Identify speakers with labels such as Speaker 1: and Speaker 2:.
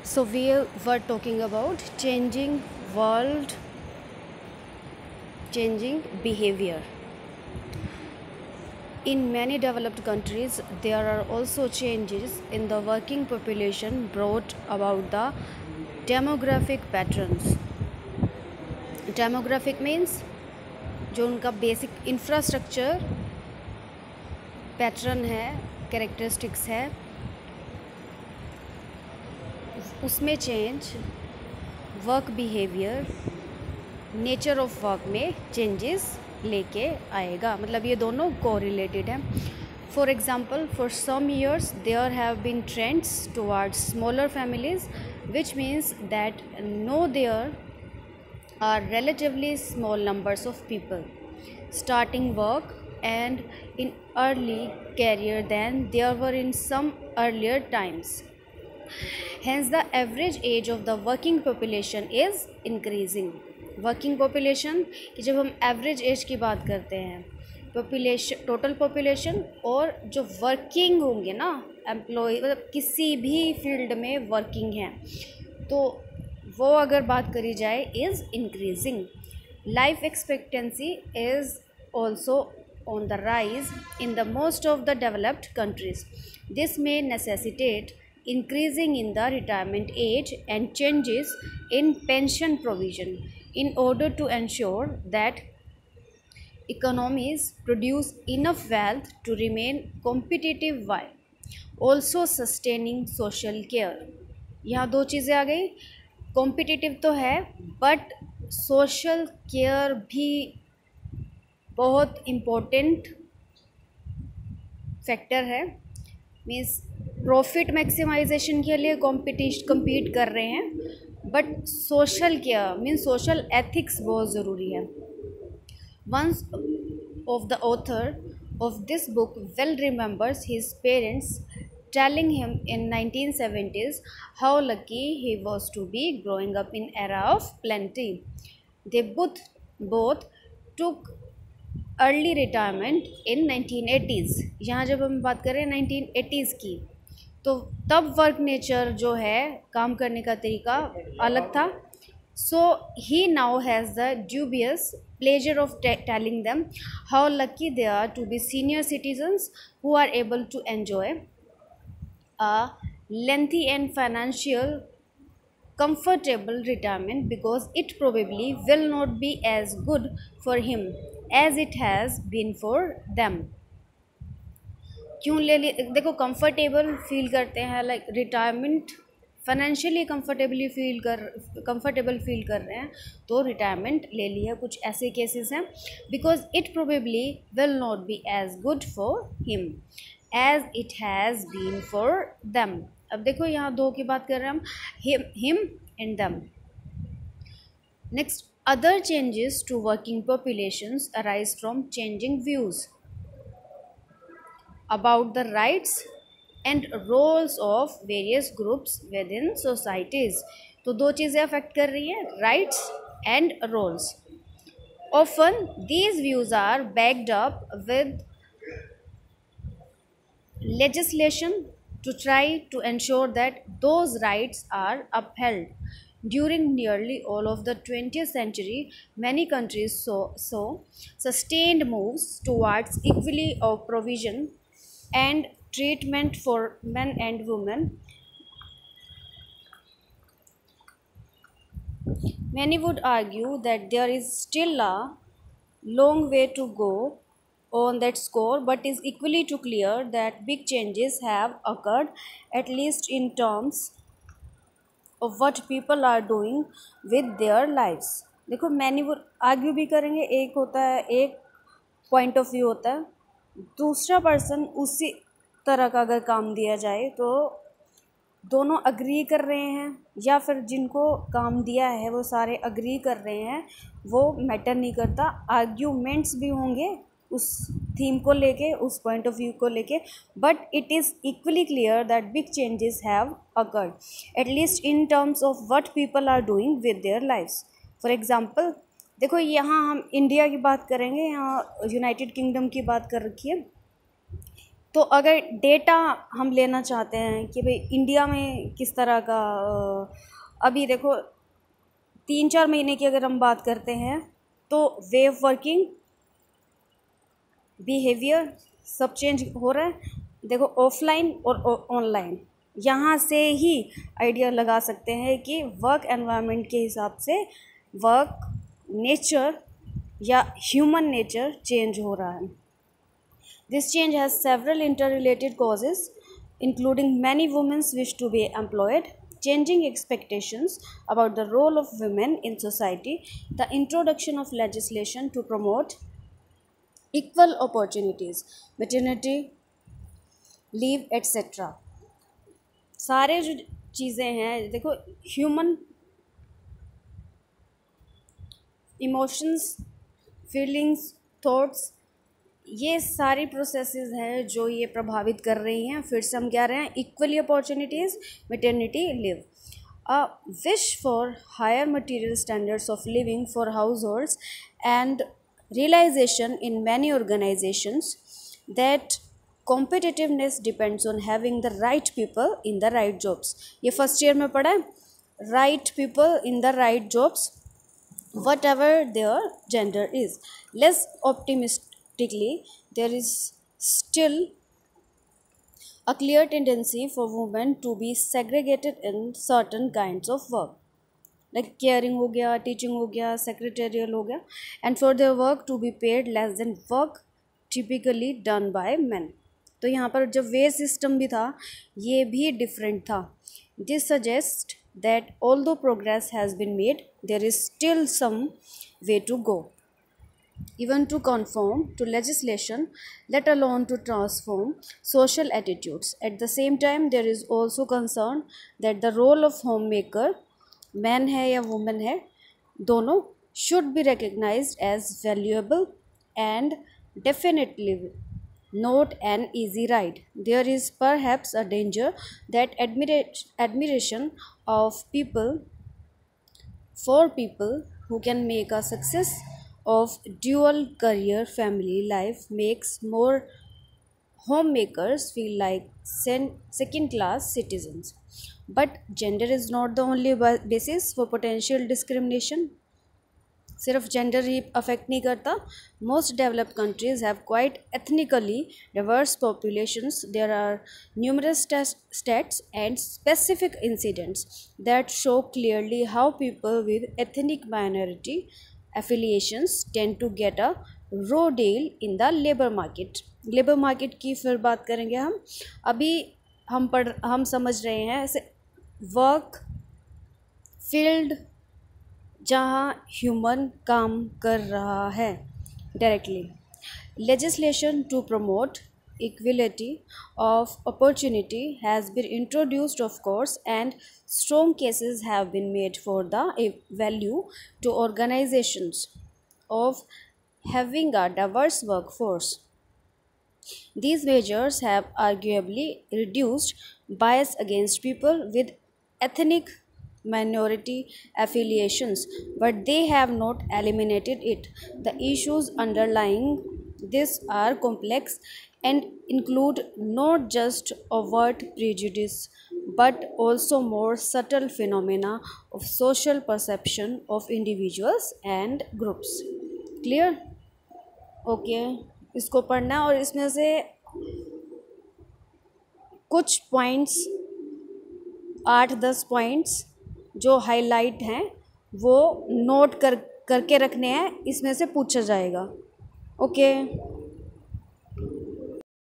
Speaker 1: So we were talking about changing world, changing behavior. In many developed countries, there are also changes in the working population brought about the demographic patterns. Demographic means जो उनका basic infrastructure pattern है, characteristics है, उसमें change, work behaviour, nature of work में changes लेके आएगा. मतलब ये दोनों कोरिलेटेड हैं. For example, for some years there have been trends towards smaller families, which means that no there are relatively small numbers of people starting work and in early career than there were in some earlier times. Hence the average age of the working population is increasing. Working population कि जब हम average age की बात करते हैं, population, total population और जो working होंगे ना एम्प्लॉय, मतलब किसी भी फील्ड में वर्किंग हैं, तो वो अगर बात करी जाए is increasing. Life expectancy is also on the rise in the most of the developed countries. This may necessitate increasing in the retirement age and changes in pension provision in order to ensure that economies produce enough wealth to remain competitive while also sustaining social care. यहाँ दो चीज़ें आ गई. Competitive तो है but social care भी बहुत important factor है. Means profit maximisation के लिए compete कर रहे हैं, but social care means social ethics बहुत ज़रूरी है. One of the author of this book well remembers his parents telling him in 1970s how lucky he was to be growing up in era of plenty. They both took early retirement in 1980s. यहाँ जब हम बात करें 1980s की, तो तब work nature जो है, काम करने का तरीका अलग था. So he now has the dubious pleasure of telling them how lucky they are to be senior citizens who are able to enjoy a lengthy and financial comfortable retirement, because it probably will not be as good for him as it has been for them. क्यों देखो, comfortable feel करते हैं, like retirement financially comfortable feel कर रहे हैं, तो retirement ले लिया. कुछ ऐसे केसेस हैं, because it probably will not be as good for him as it has been for them. अब देखो, यहाँ दो की बात कर रहे हैं हम, him and them. Next, other changes to working populations arise from changing views about the rights and roles of various groups within societies. तो दो चीज़ें अफेक्ट कर रही हैं, rights and roles. Often these views are backed up with legislation to try to ensure that those rights are upheld. During nearly all of the 20th century, many countries saw sustained moves towards equality of provision and treatment for men and women. Many would argue that there is still a long way to go on that score, but is equally to clear that big changes have occurred, at least in terms of what people are doing with their lives. देखो, many would argue भी करेंगे, एक होता है, एक point of view होता है, दूसरा पर्सन उसी तरह का अगर काम दिया जाए तो दोनों अग्री कर रहे हैं, या फिर जिनको काम दिया है वो सारे अग्री कर रहे हैं, वो मैटर नहीं करता. आर्ग्यूमेंट्स भी होंगे उस थीम को लेके, उस पॉइंट ऑफ व्यू को लेके, but it is equally clear that big changes have occurred, at least in terms of what people are doing with their lives. For example, देखो, यहाँ हम इंडिया की बात करेंगे, यहाँ यूनाइटेड किंगडम की बात कर रखी है. तो अगर डेटा हम लेना चाहते हैं कि भाई इंडिया में किस तरह का अभी देखो 3-4 महीने की अगर हम बात करते हैं तो वे ऑफ वर्किंग, बिहेवियर सब चेंज हो रहा है। देखो ऑफलाइन और ऑनलाइन, यहाँ से ही आइडिया लगा सकते हैं कि वर्क एनवायरनमेंट के हिसाब से वर्क नेचर या ह्यूमन नेचर चेंज हो रहा है। This change has several interrelated causes including many women's wish to be employed, changing expectations about the role of women in society, the introduction of legislation to promote equal opportunities, maternity leave etc. सारे जो चीज़ें हैं देखो, human emotions, feelings, thoughts, ये सारी processes हैं जो ये प्रभावित कर रही हैं। फिर से हम कह रहे हैं equally opportunities, maternity leave, a wish for higher material standards of living for households and realisation in many organisations that competitiveness depends on having the right people in the right jobs. ये first year में पढ़ा है, right people in the right jobs whatever their gender is. Less optimistically, there is still a clear tendency for women to be segregated in certain kinds of work, like caring हो गया, teaching हो गया, secretarial हो गया, and for their work to be paid less than work typically done by men. तो यहाँ पर जब वे सिस्टम भी था ये भी डिफरेंट था. This suggests that although progress has been made, there is still some way to go, even to conform to legislation, let alone to transform social attitudes. At the same time, there is also concern that the role of homemaker, man है या woman है, दोनों should be recognized as valuable and definitely not an easy ride. There is perhaps a danger that admiration of people for people who can make a success of dual career family life makes more homemakers feel like second class citizens. But gender is not the only basis for potential discrimination. सिर्फ gender ही affect नहीं करता. Most developed countries have quite ethnically diverse populations. There are numerous stats and specific incidents that show clearly how people with ethnic minority affiliations tend to get a raw deal in the labour market. Labour market की फिर बात करेंगे हम. अभी हम समझ रहे हैं ऐसे वर्क फील्ड जहाँ ह्यूमन काम कर रहा है directly. Legislation to promote equality of opportunity has been introduced of course and strong cases have been made for the value to organisations of having a diverse workforce. These measures have arguably reduced bias against people with ethnic minority affiliations, but they have not eliminated it. The issues underlying this are complex and include not just overt prejudice but also more subtle phenomena of social perception of individuals and groups. Clear? Okay, इसको पढ़ना और इसमें से कुछ points 8-10 points जो highlight हैं वो note करके रखने हैं, इसमें से पूछा जाएगा. ओके.